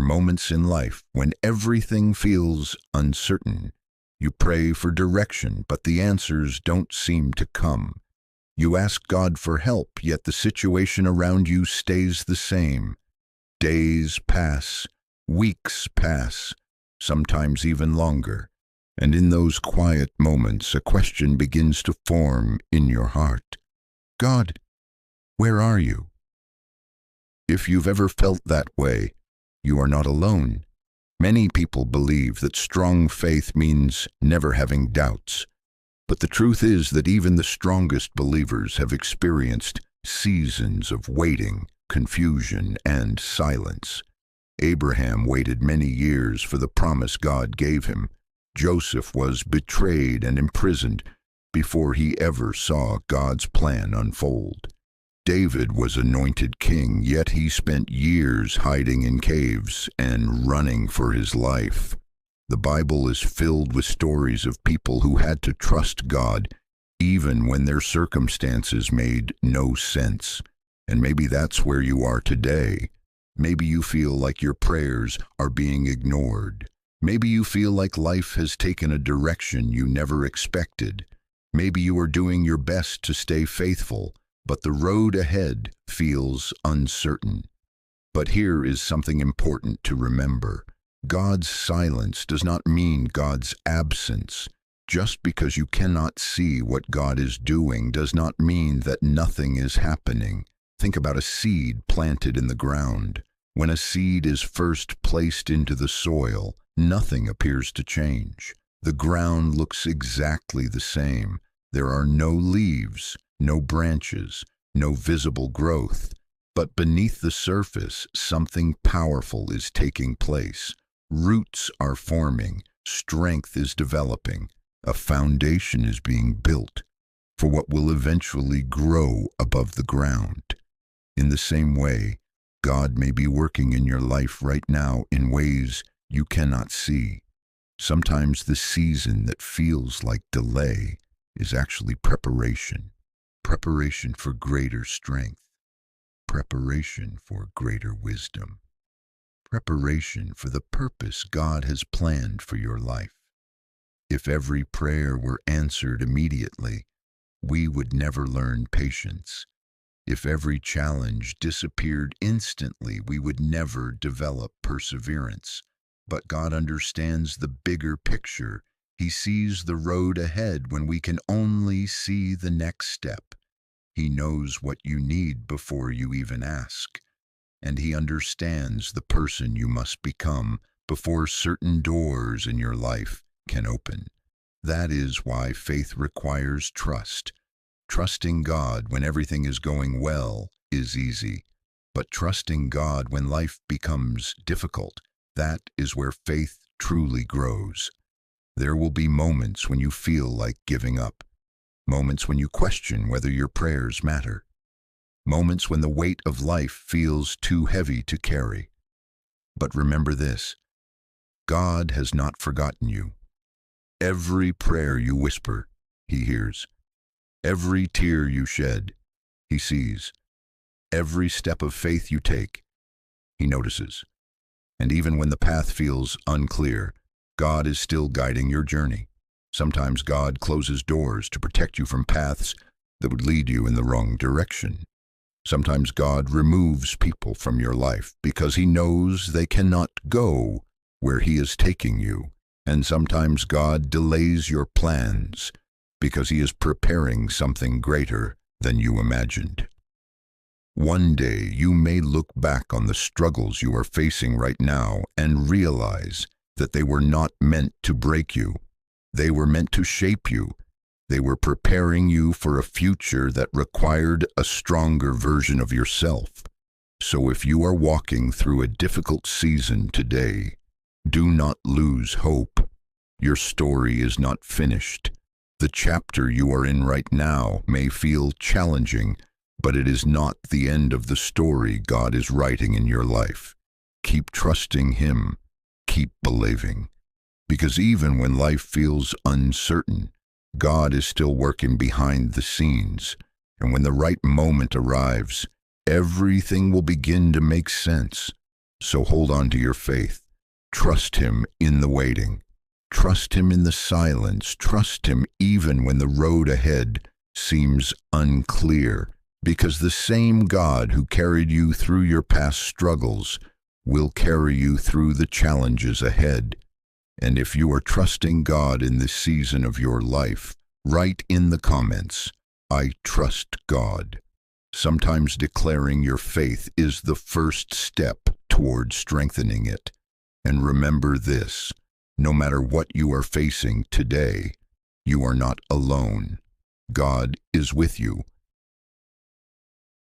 moments in life when everything feels uncertain. You pray for direction, but the answers don't seem to come. You ask God for help, yet the situation around you stays the same. Days pass, weeks pass, sometimes even longer. And in those quiet moments, a question begins to form in your heart. God, where are you? If you've ever felt that way, you are not alone. Many people believe that strong faith means never having doubts. But the truth is that even the strongest believers have experienced seasons of waiting, confusion, and silence. Abraham waited many years for the promise God gave him. Joseph was betrayed and imprisoned before he ever saw God's plan unfold. David was anointed king, yet he spent years hiding in caves and running for his life. The Bible is filled with stories of people who had to trust God even when their circumstances made no sense. And maybe that's where you are today. Maybe you feel like your prayers are being ignored. Maybe you feel like life has taken a direction you never expected. Maybe you are doing your best to stay faithful, but the road ahead feels uncertain. But here is something important to remember. God's silence does not mean God's absence. Just because you cannot see what God is doing does not mean that nothing is happening. Think about a seed planted in the ground. When a seed is first placed into the soil, nothing appears to change. The ground looks exactly the same. There are no leaves, no branches, no visible growth. But beneath the surface, something powerful is taking place. Roots are forming, strength is developing, a foundation is being built for what will eventually grow above the ground. In the same way, God may be working in your life right now in ways you cannot see. Sometimes the season that feels like delay is actually preparation. Preparation for greater strength. Preparation for greater wisdom. Preparation for the purpose God has planned for your life. If every prayer were answered immediately, we would never learn patience. If every challenge disappeared instantly, we would never develop perseverance. But God understands the bigger picture. He sees the road ahead when we can only see the next step. He knows what you need before you even ask. And He understands the person you must become before certain doors in your life can open. That is why faith requires trust. Trusting God when everything is going well is easy, but trusting God when life becomes difficult, that is where faith truly grows. There will be moments when you feel like giving up, moments when you question whether your prayers matter, moments when the weight of life feels too heavy to carry. But remember this, God has not forgotten you. Every prayer you whisper, He hears. Every tear you shed, He sees. Every step of faith you take, He notices. And even when the path feels unclear, God is still guiding your journey. Sometimes God closes doors to protect you from paths that would lead you in the wrong direction. Sometimes God removes people from your life because He knows they cannot go where He is taking you. And sometimes God delays your plans because He is preparing something greater than you imagined. One day you may look back on the struggles you are facing right now and realize that they were not meant to break you. They were meant to shape you. They were preparing you for a future that required a stronger version of yourself. So if you are walking through a difficult season today, do not lose hope. Your story is not finished. The chapter you are in right now may feel challenging, but it is not the end of the story God is writing in your life. Keep trusting Him. Keep believing. Because even when life feels uncertain, God is still working behind the scenes. And when the right moment arrives, everything will begin to make sense. So hold on to your faith. Trust Him in the waiting. Trust Him in the silence. Trust Him even when the road ahead seems unclear, because the same God who carried you through your past struggles will carry you through the challenges ahead. And if you are trusting God in this season of your life, write in the comments, "I trust God." Sometimes declaring your faith is the first step toward strengthening it. And remember this, no matter what you are facing today, you are not alone. God is with you,